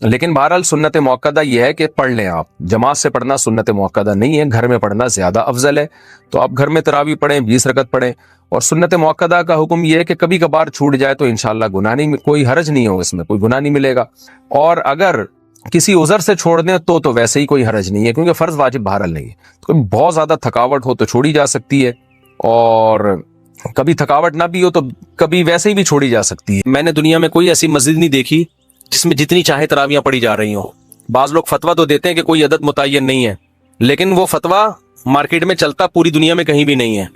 لیکن بہرحال سنت موقدہ یہ ہے کہ پڑھ لیں آپ. جماعت سے پڑھنا سنت موقدہ نہیں ہے, گھر میں پڑھنا زیادہ افضل ہے. تو آپ گھر میں تراویح پڑھیں, 20 رکعت پڑھیں. اور سنت موقدہ کا حکم یہ ہے کہ کبھی کبھار چھوٹ جائے تو انشاءاللہ گناہ نہیں, کوئی حرج نہیں ہو, اس میں کوئی گناہ نہیں ملے گا. اور اگر کسی عذر سے چھوڑ دیں تو ویسے ہی کوئی حرج نہیں ہے, کیونکہ فرض واجب بہرحال نہیں ہے. تو بہت زیادہ تھکاوٹ ہو تو چھوڑی جا سکتی ہے, اور کبھی تھکاوٹ نہ بھی ہو تو کبھی ویسے ہی بھی چھوڑی جا سکتی ہے. میں نے دنیا میں کوئی ایسی مسجد نہیں دیکھی جس میں جتنی چاہے تراویاں پڑھی جا رہی ہوں. بعض لوگ فتویٰ تو دیتے ہیں کہ کوئی عدد متعین نہیں ہے, لیکن وہ فتویٰ مارکیٹ میں چلتا پوری دنیا میں کہیں بھی نہیں ہے.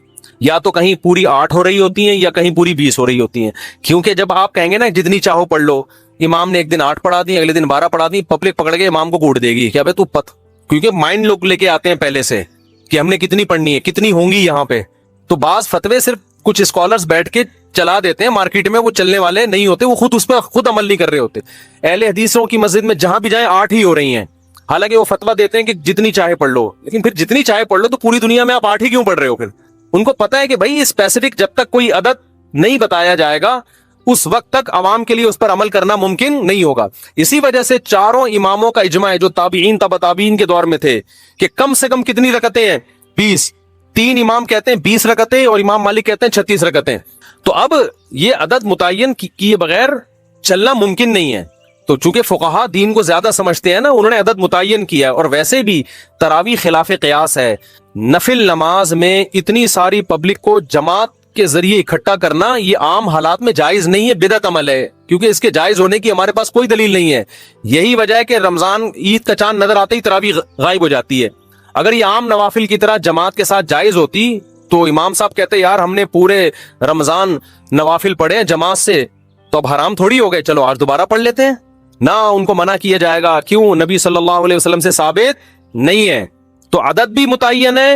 یا تو کہیں پوری 8 ہو رہی ہوتی ہیں یا کہیں پوری 20 ہو رہی ہوتی ہیں. کیونکہ جب آپ کہیں گے نا جتنی چاہو پڑھ لو, امام نے ایک دن 8 پڑھا دی, اگلے دن 12 پڑھا دی, پبلک پکڑ کے امام کو کوٹ دے گی کہ ابے تو کیونکہ مائنڈ لوگ لے کے آتے ہیں پہلے سے کہ ہم نے کتنی پڑھنی ہے, کتنی ہوں گی یہاں پہ. تو بعض فتوے صرف کچھ اسکالرز بیٹھ کے چلا دیتے ہیں مارکیٹ میں, وہ چلنے والے نہیں ہوتے, وہ خود اس پہ خود عمل نہیں کر رہے ہوتے. اہل حدیثوں کی مسجد میں جہاں بھی جائیں 8 ہی ہو رئی ہیں, حالانکہ وہ فتویٰ دیتے ہیں کہ جتنی چاہے پڑھ لو. لیکن پھر جتنی چاہے پڑھ لو تو پوری دنیا میں آپ 8 ہی کیوں پڑھ رہے ہو؟ پھر ان کو پتا ہے کہ بھائی اسپیسیفک جب تک کوئی عدد نہیں بتایا جائے گا اس وقت تک عوام کے لیے اس پر عمل کرنا ممکن نہیں ہوگا. اسی وجہ سے چاروں اماموں کا اجماع ہے جو تابعین تبع تابعین کے دور میں تھے کہ کم سے کم کتنی رکعتیں ہیں؟ 20. 3 امام کہتے ہیں 20 رکعتیں اور امام مالک کہتے ہیں 36 رکعتیں. تو اب یہ عدد متعین کیے بغیر چلنا ممکن نہیں ہے. تو چونکہ فقہا دین کو زیادہ سمجھتے ہیں نا, انہوں نے عدد متعین کیا ہے. اور ویسے بھی تراویح خلاف قیاس ہے. نفل نماز میں اتنی ساری پبلک کو جماعت کے ذریعے اکٹھا کرنا یہ عام حالات میں جائز نہیں ہے, بدعت عمل ہے, کیونکہ اس کے جائز ہونے کی ہمارے پاس کوئی دلیل نہیں ہے. یہی وجہ ہے کہ رمضان عید کا چاند نظر آتے ہی تراویح غائب ہو جاتی ہے. اگر یہ عام نوافل کی طرح جماعت کے ساتھ جائز ہوتی تو امام صاحب کہتے یار ہم نے پورے رمضان نوافل پڑھے ہیں جماعت سے, تو اب حرام تھوڑی ہو گئے, چلو آج دوبارہ پڑھ لیتے ہیں. نہ ان کو منع کیا جائے گا, کیوں؟ نبی صلی اللہ علیہ وسلم سے ثابت نہیں ہے. تو عدد بھی متعین ہے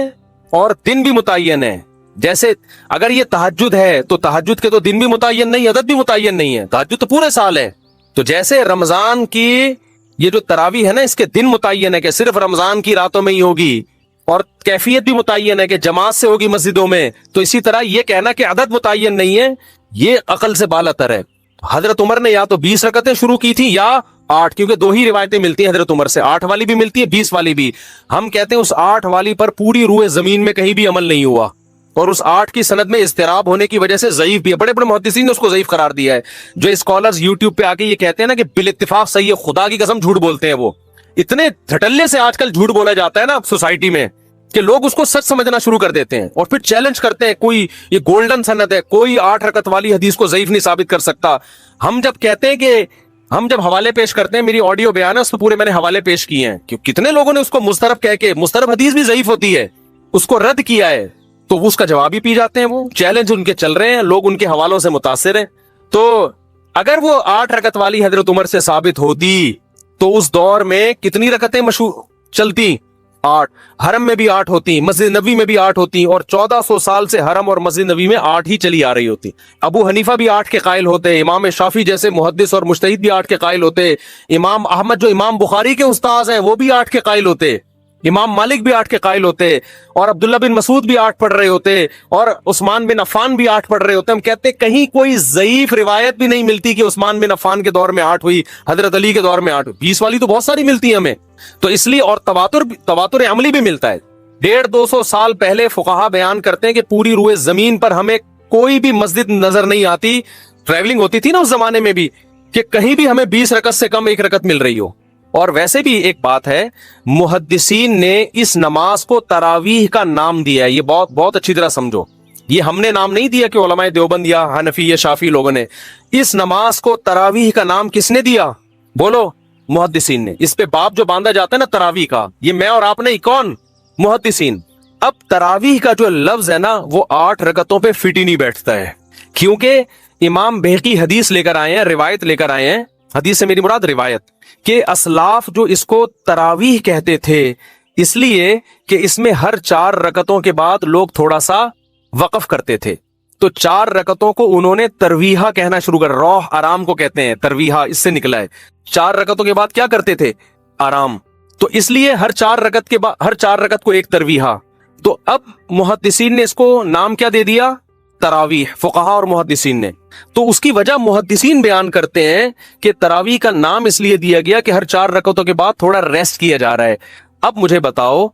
اور دن بھی متعین ہے. جیسے اگر یہ تہجد ہے تو تہجد کے تو دن بھی متعین نہیں, عدد بھی متعین نہیں ہے, تہجد تو پورے سال ہے. تو جیسے رمضان کی یہ جو تراویح ہے نا اس کے دن متعین ہے کہ صرف رمضان کی راتوں میں ہی ہوگی, اور کیفیت بھی متعین ہے کہ جماعت سے ہوگی مسجدوں میں, تو اسی طرح یہ کہنا کہ عدد متعین نہیں ہے یہ عقل سے بالاتر ہے. حضرت عمر نے یا تو 20 رکعتیں شروع کی تھی یا 8, کیونکہ 2 ہی روایتیں ملتی ہیں حضرت عمر سے, 8 والی بھی ملتی ہے 20 والی بھی. ہم کہتے ہیں اس 8 والی پر پوری روح زمین میں کہیں بھی عمل نہیں ہوا, اور اس 8 کی سند میں اضطراب ہونے کی وجہ سے ضعیف بھی ہے. بڑے بڑے محدثین نے اس کو ضعیف قرار دیا ہے. جو اسکالرز یوٹیوب پہ آ کے یہ کہتے ہیں نا کہ بالاتفاق صحیح ہے, خدا کی قسم جھوٹ بولتے ہیں. وہ اتنے دھٹلے سے آج کل جھوٹ بولا جاتا ہے نا سوسائٹی میں کہ لوگ اس کو سچ سمجھنا شروع کر دیتے ہیں اور پھر چیلنج کرتے ہیں, کوئی یہ گولڈن سند ہے, کوئی 8 رکعت والی حدیث کو ضعیف نہیں ثابت کر سکتا. ہم جب کہتے ہیں کہ ہم جب حوالے پیش کرتے ہیں, میری آڈیو بیان ہے اس کو پورے میں نے حوالے پیش کیے ہیں, کہ کتنے لوگوں نے اس کو مسترب کہہ کے, مسترب حدیث بھی ضعیف ہوتی ہے, اس کو رد کیا ہے, تو اس کا جواب ہی پی جاتے ہیں. وہ چیلنج ان کے چل رہے ہیں, لوگ ان کے حوالوں سے متاثر ہیں. تو اگر وہ 8 رکعت والی حضرت عمر سے ثابت ہوتی تو اس دور میں کتنی رکعتیں مشہور چلتی؟ 8. حرم میں بھی 8 ہوتی, مسجد نبوی میں بھی 8 ہوتی, اور 1400 سال سے حرم اور مسجد نبوی میں 8 ہی چلی آ رہی ہوتی. ابو حنیفہ بھی 8 کے قائل ہوتے, امام شافعی جیسے محدث اور مجتہد بھی 8 کے قائل ہوتے, امام احمد جو امام بخاری کے استاذ ہیں وہ بھی 8 کے قائل ہوتے, امام مالک بھی 8 کے قائل ہوتے, اور عبداللہ بن مسعود بھی 8 پڑھ رہے ہوتے, اور عثمان بن عفان بھی 8 پڑھ رہے ہوتے. ہم کہتے کہیں کوئی ضعیف روایت بھی نہیں ملتی کہ عثمان بن عفان کے دور میں 8 ہوئی, حضرت علی کے دور میں 8 ہوئی. 20 والی تو بہت ساری ملتی ہے ہمیں. تو اس لیے, اور تواتر عملی بھی ملتا ہے. 150-200 سال پہلے فقہا بیان کرتے ہیں کہ پوری روئے زمین پر ہمیں کوئی بھی مسجد نظر نہیں آتی, ٹریولنگ ہوتی تھی نا اس زمانے میں بھی, کہ کہیں بھی ہمیں 20 رکعت سے کم 1 رکعت مل رہی ہو. اور ویسے بھی ایک بات ہے, محدثین نے اس نماز کو تراویح کا نام دیا ہے. یہ بہت اچھی طرح سمجھو, یہ ہم نے نام نہیں دیا کہ علماء دیوبند یا حنفی یا شافعی لوگوں نے. اس نماز کو تراویح کا نام کس نے دیا؟ بولو, محدثین نے. اس پہ باب جو باندھا جاتا ہے نا تراویح کا, یہ میں اور آپ نہیں, کون؟ محدثین. اب تراویح کا جو لفظ ہے نا وہ 8 رکعتوں پہ فٹ ہی نہیں بیٹھتا ہے, کیونکہ امام بہقی حدیث لے کر آئے ہیں, روایت لے کر آئے ہیں. حدیث سے میری مراد روایت, کہ اسلاف جو اس کو تراویح کہتے تھے اس لیے کہ اس میں ہر 4 رکعتوں کے بعد لوگ تھوڑا سا وقف کرتے تھے. تو 4 رکعتوں کو انہوں نے ترویحہ کہنا شروع کر, روح آرام کو کہتے ہیں, ترویحہ اس سے نکلا ہے. 4 رکعتوں کے بعد کیا کرتے تھے؟ آرام. تو اس لیے ہر 4 رکعت کے بعد, ہر 4 رکعت کو ایک ترویحہ. تو اب محدثین نے اس کو نام کیا دے دیا؟ تراویح, فقہا اور محدثین نے. تو اس کی وجہ محدثین بیان کرتے ہیں کہ تراویح کا نام اس لیے دیا گیا کہ ہر 4 رکعتوں کے بعد تھوڑا ریسٹ کیا جا رہا ہے. اب مجھے بتاؤ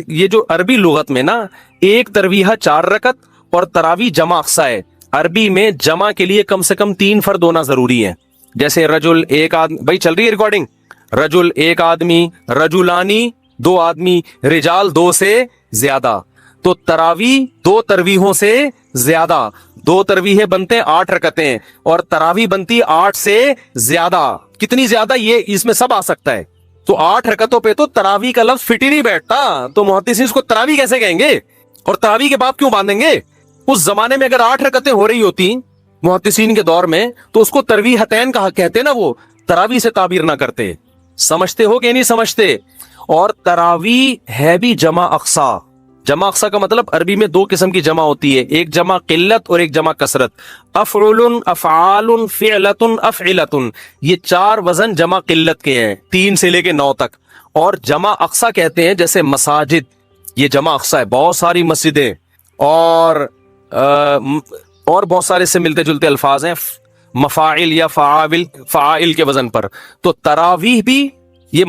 یہ جو عربی لغت میں نا ایک ترویحہ 4 رکعت اور تراویح جمع اقصا ہے. عربی میں جمع کے لیے کم سے کم 3 فرد ہونا ضروری ہے. جیسے رجل ایک آدمی, بھائی چل رہی ہے ریکارڈنگ, رجل ایک آدمی, رجلانی 2 آدمی, رجال 2 سے زیادہ. تو تراویح 2 ترویحوں سے زیادہ, 2 ترویحیں بنتے ہیں 8 رکعتیں اور تراویح بنتی 8 سے زیادہ. کتنی زیادہ یہ اس میں سب آ سکتا ہے. تو 8 رکعتوں پہ تو تراویح کا لفظ فٹ ہی نہیں بیٹھتا, تو محدثین اس کو تراویح کیسے کہیں گے اور تراویح کے بعد کیوں باندھیں گے؟ اس زمانے میں اگر 8 رکعتیں ہو رہی ہوتی محدثین کے دور میں تو اس کو ترویحتین کہا کہتے نا, وہ تراویح سے تعبیر نہ کرتے. سمجھتے ہو کہ نہیں سمجھتے؟ اور تراویح ہے بھی جمع اقصا. جمع اقصا کا مطلب عربی میں 2 قسم کی جمع ہوتی ہے, ایک جمع قلت اور ایک جمع کثرت. افعل, افعال, فعلت, افعلت, یہ 4 وزن جمع قلت کے ہیں 3 سے لے کے 9 تک. اور جمع اقصا کہتے ہیں جیسے مساجد, یہ جمع اقصا ہے, بہت ساری مسجدیں اور بہت سارے سے ملتے جلتے الفاظ ہیں, مفاعل یا فعائل کے وزن پر. تو تراویح بھی یہ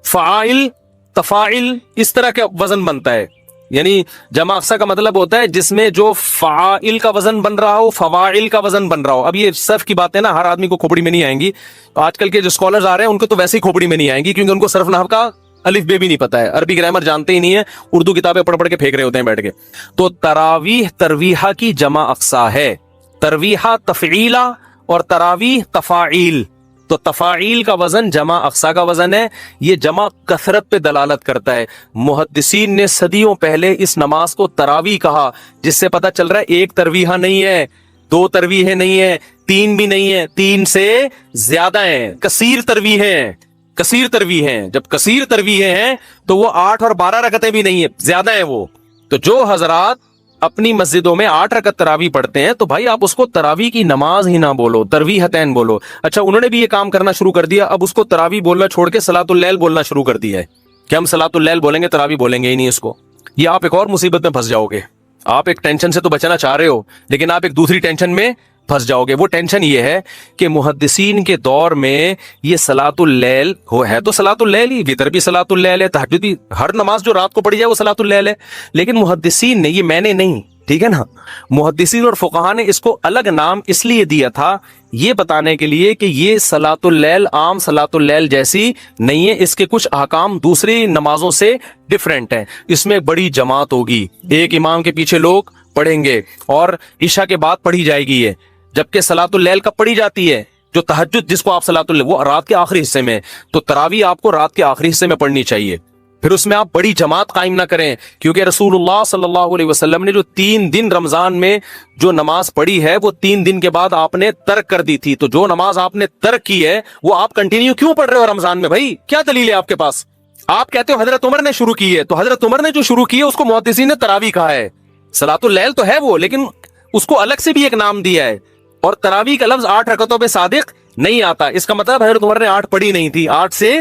فعائل, تفاعل اس طرح کا وزن بنتا ہے. یعنی جمع اقصا کا مطلب ہوتا ہے جس میں جو فعائل کا وزن بن رہا ہو, فواعل کا وزن بن رہا ہو. اب یہ صرف کی باتیں نا ہر آدمی کو کھوپڑی میں نہیں آئیں گی. آج کل کے جو اسکالرز آ رہے ہیں ان کو تو ویسے ہی کھوپڑی میں نہیں آئیں گی, کیونکہ ان کو صرف نحو کا الف بے بھی نہیں پتا ہے, عربی گرامر جانتے ہی نہیں ہے, اردو کتابیں پڑھ پڑھ کے پھینک رہے ہوتے ہیں بیٹھ کے. تو تراویح ترویحہ کی جمع اقصا ہے, ترویحہ تفعیلہ اور تراویح تفاعیل. تو تفاعیل کا وزن جمع اقصا کا وزن ہے, یہ جمع کثرت پہ دلالت کرتا ہے. محدثین نے صدیوں پہلے اس نماز کو تراویح کہا, جس سے پتہ چل رہا ہے ایک ترویحہ نہیں ہے, 2 ترویحیں نہیں ہے, 3 بھی نہیں ہے, 3 سے زیادہ ہیں, کثیر ترویحیں ہیں. کثیر ترویحیں, جب کثیر ترویحیں ہیں تو وہ 8 اور 12 رکعتیں بھی نہیں ہیں, زیادہ ہیں وہ. تو جو حضرات اپنی مسجدوں میں 8 رکعت تراویح پڑھتے ہیں تو بھائی آپ اس کو تراویح کی نماز ہی نہ بولو, ترویحتین بولو. اچھا انہوں نے بھی یہ کام کرنا شروع کر دیا, اب اس کو تراویح بولنا چھوڑ کے صلاۃ اللیل بولنا شروع کر دیا ہے کہ ہم صلاۃ اللیل بولیں گے, تراویح بولیں گے ہی نہیں اس کو. یہ آپ ایک اور مصیبت میں پھنس جاؤ گے. آپ ایک ٹینشن سے تو بچنا چاہ رہے ہو لیکن آپ ایک دوسری ٹینشن میں پھنس جاؤ گے. وہ ٹینشن یہ ہے کہ محدثین کے دور میں یہ صلاۃ اللیل ہے تو صلاۃ اللیل ہی, وتر بھی صلاۃ اللیل ہے, تہجد بھی, ہر نماز جو رات کو پڑھی جائے وہ صلاۃ اللیل ہے. لیکن محدثین نے, یہ میں نے نہیں, ٹھیک ہے نا, محدثین اور فقہاء نے اس کو الگ نام اس لیے دیا تھا یہ بتانے کے لیے کہ یہ صلاۃ اللیل عام صلاۃ اللیل جیسی نہیں ہے, اس کے کچھ احکام دوسری نمازوں سے ڈیفرنٹ ہیں. اس میں بڑی جماعت ہوگی, ایک امام کے پیچھے لوگ پڑھیں گے اور عشاء کے بعد پڑھی جائے گی یہ, جبکہ صلاۃ اللیل کب پڑھی جاتی ہے, جو تہجد جس کو آپ صلاۃ اللیل, وہ رات کے آخری حصے میں. تو تراویح آپ کو رات کے آخری حصے میں پڑھنی چاہیے. پھر اس میں آپ بڑی جماعت قائم نہ کریں, کیونکہ رسول اللہ صلی اللہ علیہ وسلم نے جو 3 دن رمضان میں جو نماز پڑھی ہے وہ 3 دن کے بعد آپ نے ترک کر دی تھی. تو جو نماز آپ نے ترک کی ہے وہ آپ کنٹینیو کیوں پڑھ رہے ہو رمضان میں؟ بھائی کیا دلیل ہے آپ کے پاس؟ آپ کہتے ہو حضرت عمر نے شروع کی ہے, تو حضرت عمر نے جو شروع کی ہے اس کو محدثین نے تراویح کہا ہے. صلاۃ اللیل تو ہے وہ, لیکن اس کو الگ سے بھی ایک نام دیا ہے. اور تراویح کا لفظ 8 رکعتوں پہ صادق نہیں آتا, اس کا مطلب حضرت عمر نے 8 پڑھی نہیں تھی, 8 سے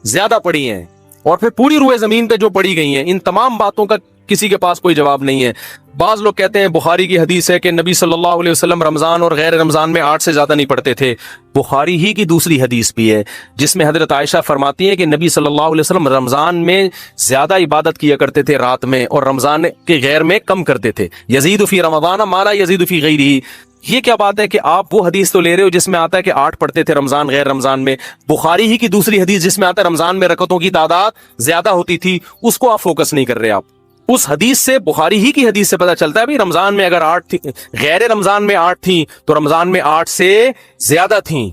زیادہ پڑھی ہیں. اور پھر پوری روئے زمین پہ جو پڑھی گئی ہیں, ان تمام باتوں کا کسی کے پاس کوئی جواب نہیں ہے. بعض لوگ کہتے ہیں بخاری کی حدیث ہے کہ نبی صلی اللہ علیہ وسلم رمضان اور غیر رمضان میں 8 سے زیادہ نہیں پڑھتے تھے. بخاری ہی کی دوسری حدیث بھی ہے جس میں حضرت عائشہ فرماتی ہیں کہ نبی صلی اللہ علیہ وسلم رمضان میں زیادہ عبادت کیا کرتے تھے رات میں, اور رمضان کے غیر میں کم کرتے تھے. یزید فی رمضان ما لا یزید فی غیرہ. یہ کیا بات ہے کہ آپ وہ حدیث تو لے رہے ہو جس میں آتا ہے کہ 8 پڑھتے تھے رمضان غیر رمضان میں, بخاری ہی کی دوسری حدیث جس میں آتا ہے رمضان میں رکعتوں کی تعداد زیادہ ہوتی تھی, اس کو آپ فوکس نہیں کر رہے. آپ اس حدیث سے, بخاری ہی کی حدیث سے پتہ چلتا ہے بھی رمضان میں اگر 8 تھی, غیر رمضان میں 8 تھیں تو رمضان میں 8 سے زیادہ تھیں.